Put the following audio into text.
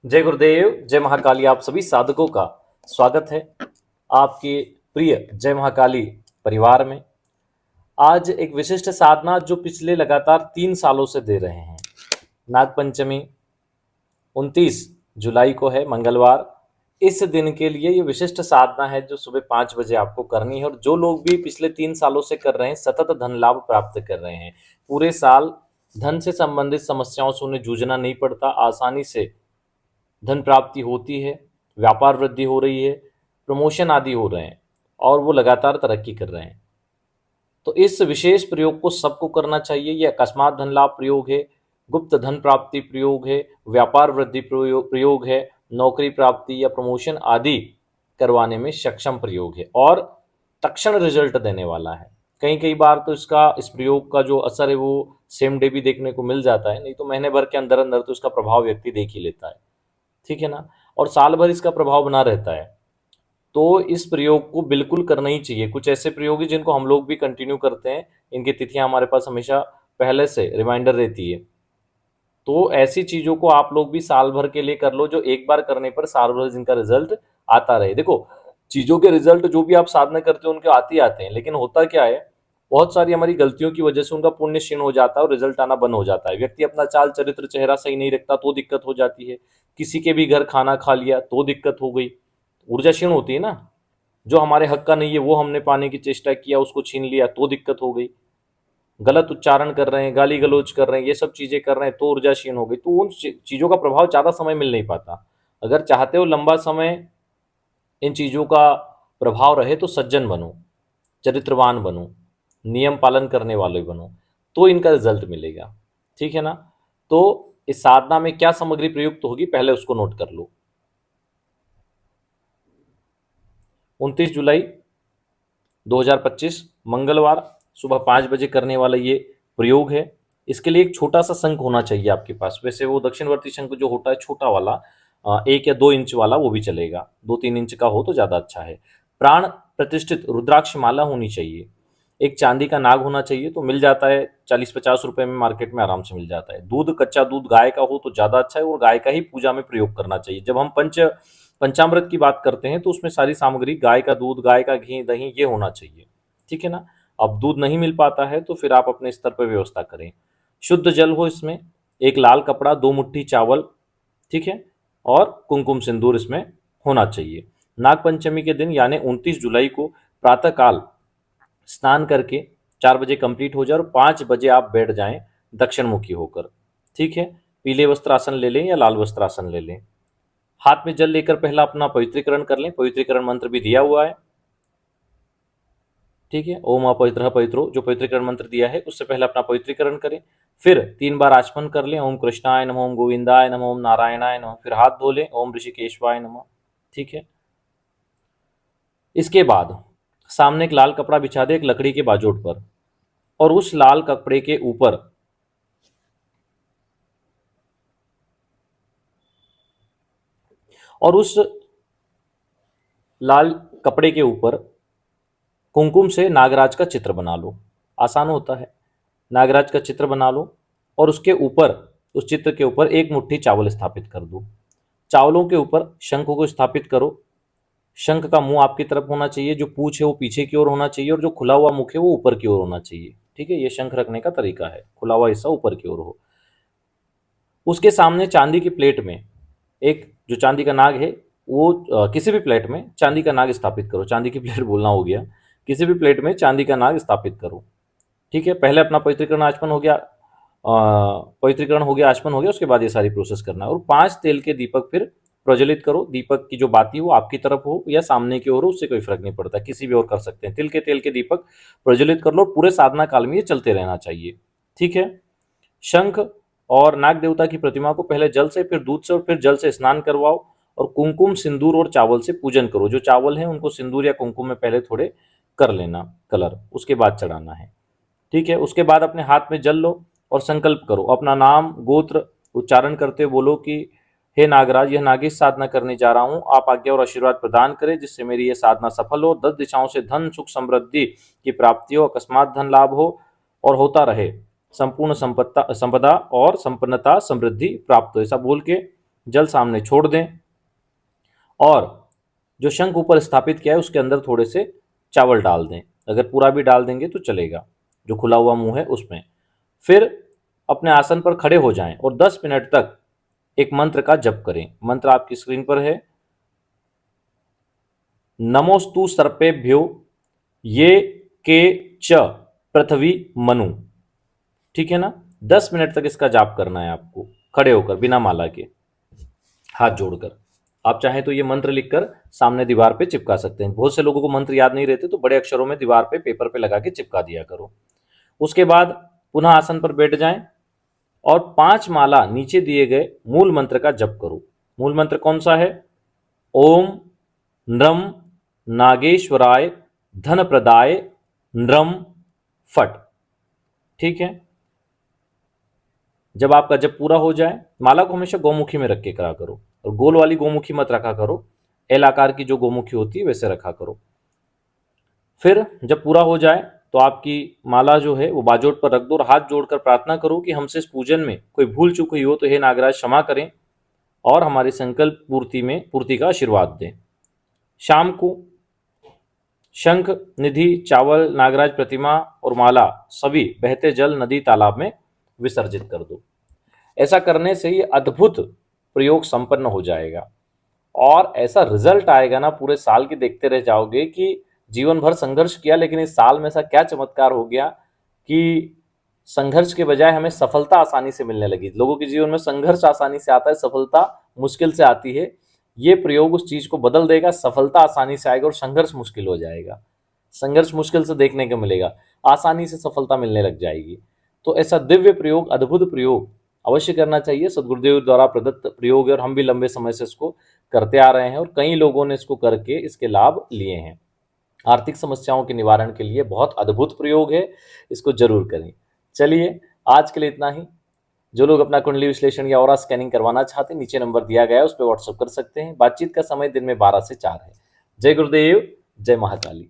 जय गुरुदेव, जय महाकाली। आप सभी साधकों का स्वागत है आपके प्रिय जय महाकाली परिवार में। आज एक विशिष्ट साधना जो पिछले लगातार 3 सालों से दे रहे हैं। नागपंचमी 29 जुलाई को है, मंगलवार। इस दिन के लिए ये विशिष्ट साधना है जो सुबह 5 बजे आपको करनी है। और जो लोग भी पिछले 3 सालों से कर रहे हैं, सतत धन लाभ प्राप्त कर रहे हैं। पूरे साल धन से संबंधित समस्याओं से उन्हें जूझना नहीं पड़ता, आसानी से धन प्राप्ति होती है, व्यापार वृद्धि हो रही है, प्रमोशन आदि हो रहे हैं और वो लगातार तरक्की कर रहे हैं। तो इस विशेष प्रयोग को सबको करना चाहिए। यह अकस्मात धन लाभ प्रयोग है, गुप्त धन प्राप्ति प्रयोग है, व्यापार वृद्धि प्रयोग है, नौकरी प्राप्ति या प्रमोशन आदि करवाने में सक्षम प्रयोग है और तत्क्षण रिजल्ट देने वाला है। कई कई बार तो इस प्रयोग का जो असर है वो सेम डे भी देखने को मिल जाता है, नहीं तो महीने भर के अंदर अंदर तो इसका प्रभाव व्यक्ति देख ही लेता है। ठीक है ना। और साल भर इसका प्रभाव बना रहता है। तो इस प्रयोग को बिल्कुल करना ही चाहिए। कुछ ऐसे प्रयोग हैं जिनको हम लोग भी कंटिन्यू करते हैं, इनकी तिथियां हमारे पास हमेशा पहले से रिमाइंडर रहती है। तो ऐसी चीज़ों को आप लोग भी साल भर के लिए कर लो, जो एक बार करने पर साल भर जिनका रिजल्ट आता रहे। देखो, चीज़ों के रिजल्ट जो भी आप साधना करते हो उनके आते ही आते हैं, लेकिन होता क्या है, बहुत सारी हमारी गलतियों की वजह से उनका पुण्य क्षीण हो जाता है और रिजल्ट आना बंद हो जाता है। व्यक्ति अपना चाल चरित्र चेहरा सही नहीं रखता तो दिक्कत हो जाती है। किसी के भी घर खाना खा लिया तो दिक्कत हो गई, ऊर्जा क्षीण होती है ना। जो हमारे हक का नहीं है वो हमने पाने की चेष्टा किया, उसको छीन लिया तो दिक्कत हो गई। गलत उच्चारण कर रहे हैं, गाली गलौज कर रहे हैं, ये सब चीज़ें कर रहे हैं तो ऊर्जा क्षीण हो गई। तो उन चीज़ों का प्रभाव ज़्यादा समय मिल नहीं पाता। अगर चाहते हो लंबा समय इन चीज़ों का प्रभाव रहे तो सज्जन बनो, चरित्रवान बनो, नियम पालन करने वाले बनो, तो इनका रिजल्ट मिलेगा। ठीक है ना। तो इस साधना में क्या सामग्री प्रयुक्त होगी पहले उसको नोट कर लो। 29 जुलाई 2025 मंगलवार सुबह 5 बजे करने वाला ये प्रयोग है। इसके लिए एक छोटा सा शंख होना चाहिए आपके पास। वैसे वो दक्षिणवर्ती शंख जो होता है छोटा वाला, 1 या 2 इंच वाला वो भी चलेगा, 2-3 इंच का हो तो ज़्यादा अच्छा है। प्राण प्रतिष्ठित रुद्राक्ष माला होनी चाहिए। एक चांदी का नाग होना चाहिए, तो मिल जाता है 40-50 रुपए में, मार्केट में आराम से मिल जाता है। दूध, कच्चा दूध गाय का हो तो ज़्यादा अच्छा है और गाय का ही पूजा में प्रयोग करना चाहिए। जब हम पंचामृत की बात करते हैं तो उसमें सारी सामग्री गाय का दूध, गाय का घी, दही ये होना चाहिए। ठीक है ना। अब दूध नहीं मिल पाता है तो फिर आप अपने स्तर पर व्यवस्था करें। शुद्ध जल हो इसमें, एक लाल कपड़ा, 2 मुट्ठी चावल, ठीक है, और कुमकुम सिंदूर इसमें होना चाहिए। नागपंचमी के दिन यानी 29 जुलाई को प्रातःकाल स्नान करके 4 बजे कंप्लीट हो जाए और 5 बजे आप बैठ जाएं दक्षिण मुखी होकर। ठीक है। पीले वस्त्रासन ले लें या लाल वस्त्रासन ले लें। हाथ में जल लेकर पहला अपना पवित्रीकरण कर लें। पवित्रीकरण मंत्र भी दिया हुआ है। ठीक है। ओम अपवित्र पवित्रो, जो पवित्रीकरण मंत्र दिया है उससे पहले अपना पवित्रीकरण करें। फिर 3 बार आचमन कर लें। ओम कृष्णाय नमः, ओम गोविंदाय नमः, ओम नारायणाय नमः। फिर हाथ धो लें, ओम ऋषिकेशवाय नमः। ठीक है। इसके बाद सामने एक लाल कपड़ा बिछा दे एक लकड़ी के बाजोट पर, और उस लाल कपड़े के ऊपर और उस लाल कपड़े के ऊपर कुमकुम से नागराज का चित्र बना लो। आसान होता है। नागराज का चित्र बना लो और उसके ऊपर, उस चित्र के ऊपर 1 मुट्ठी चावल स्थापित कर दो। चावलों के ऊपर शंख को स्थापित करो। शंख का मुंह आपकी तरफ होना चाहिए, जो पूंछ है वो पीछे की ओर होना चाहिए और जो खुला हुआ मुख है वो ऊपर की ओर होना चाहिए। ठीक है। ये शंख रखने का तरीका है, खुला हुआ हिस्सा ऊपर की ओर हो। उसके सामने चांदी की प्लेट में एक जो चांदी का नाग है वो किसी भी प्लेट में चांदी का नाग स्थापित करो। चांदी की प्लेट बोलना हो गया, किसी भी प्लेट में चांदी का नाग स्थापित करो। ठीक है। पहले अपना पवित्रीकरण आचमन हो गया, पवित्रीकरण हो गया, आचमन हो गया, उसके बाद ये सारी प्रोसेस करना है। और 5 तेल के दीपक फिर प्रज्वलित करो। दीपक की जो बाती हो आपकी तरफ हो या सामने की ओर हो, उससे कोई फर्क नहीं पड़ता, किसी भी ओर कर सकते हैं। तिल के तेल के दीपक प्रज्वलित कर लो। पूरे साधना काल में ये चलते रहना चाहिए। ठीक है। शंख और नाग देवता की प्रतिमा को पहले जल से, फिर दूध से और फिर जल से स्नान करवाओ और कुमकुम, सिंदूर और चावल से पूजन करो। जो चावल है उनको सिंदूर या कुमकुम में पहले थोड़े कर लेना कलर, उसके बाद चढ़ाना है। ठीक है। उसके बाद अपने हाथ में जल लो और संकल्प करो। अपना नाम गोत्र उच्चारण करते हुए बोलो कि हे नागराज, यह नागेश साधना करने जा रहा हूँ। आप आज्ञा और आशीर्वाद प्रदान करें जिससे मेरी यह साधना सफल हो। 10 दिशाओं से धन सुख समृद्धि की प्राप्ति हो, अकस्मात धन लाभ हो और होता रहे। संपूर्ण संपदा और संपन्नता समृद्धि प्राप्त हो, ऐसा बोल के जल सामने छोड़ दें और जो शंख ऊपर स्थापित किया है उसके अंदर थोड़े से चावल डाल दें। अगर पूरा भी डाल देंगे तो चलेगा, जो खुला हुआ मुंह है उसमें। फिर अपने आसन पर खड़े हो जाएं और 10 मिनट तक एक मंत्र का जप करें। मंत्र आपकी स्क्रीन पर है, नमोस्तु सर्पेभ्यो ये के च पृथ्वी मनु। ठीक है ना? 10 मिनट तक इसका जाप करना है आपको, खड़े होकर, बिना माला के, हाथ जोड़कर। आप चाहें तो ये मंत्र लिखकर सामने दीवार पे चिपका सकते हैं। बहुत से लोगों को मंत्र याद नहीं रहते, तो बड़े अक्षरों में दीवार पे पेपर पे लगा के चिपका दिया करो। उसके बाद पुनः आसन पर बैठ जाएं और 5 माला नीचे दिए गए मूल मंत्र का जप करो। मूल मंत्र कौन सा है? ओम नृम नागेश्वराय धन प्रदाय नृम फट। ठीक है? जब आपका जप पूरा हो जाए, माला को हमेशा गौमुखी में रख के करा करो, और गोल वाली गौमुखी मत रखा करो, एल आकार की जो गौमुखी होती है वैसे रखा करो। फिर जब पूरा हो जाए तो आपकी माला जो है वो बाजोट पर रख दो और हाथ जोड़कर प्रार्थना करो कि हमसे इस पूजन में कोई भूल चूक हुई हो तो हे नागराज क्षमा करें और हमारी संकल्प पूर्ति का आशीर्वाद दें। शाम को शंख, निधि, चावल, नागराज प्रतिमा और माला सभी बहते जल, नदी, तालाब में विसर्जित कर दो। ऐसा करने से ही अद्भुत प्रयोग संपन्न हो जाएगा और ऐसा रिजल्ट आएगा ना, पूरे साल की देखते रह जाओगे कि जीवन भर संघर्ष किया, लेकिन इस साल में ऐसा क्या चमत्कार हो गया कि संघर्ष के बजाय हमें सफलता आसानी से मिलने लगी। लोगों के जीवन में संघर्ष आसानी से आता है, सफलता मुश्किल से आती है। ये प्रयोग उस चीज को बदल देगा, सफलता आसानी से आएगा और संघर्ष मुश्किल हो जाएगा। संघर्ष मुश्किल से देखने को मिलेगा, आसानी से सफलता मिलने लग जाएगी। तो ऐसा दिव्य प्रयोग, अद्भुत प्रयोग अवश्य करना चाहिए। सदगुरुदेव द्वारा प्रदत्त प्रयोग है और हम भी लंबे समय से इसको करते आ रहे हैं और कई लोगों ने इसको करके इसके लाभ लिए हैं। आर्थिक समस्याओं के निवारण के लिए बहुत अद्भुत प्रयोग है, इसको जरूर करें। चलिए, आज के लिए इतना ही। जो लोग अपना कुंडली विश्लेषण या ऑरा स्कैनिंग करवाना चाहते हैं, नीचे नंबर दिया गया है, उस पर व्हाट्सएप कर सकते हैं। बातचीत का समय दिन में 12 से 4 है। जय गुरुदेव, जय महाकाली।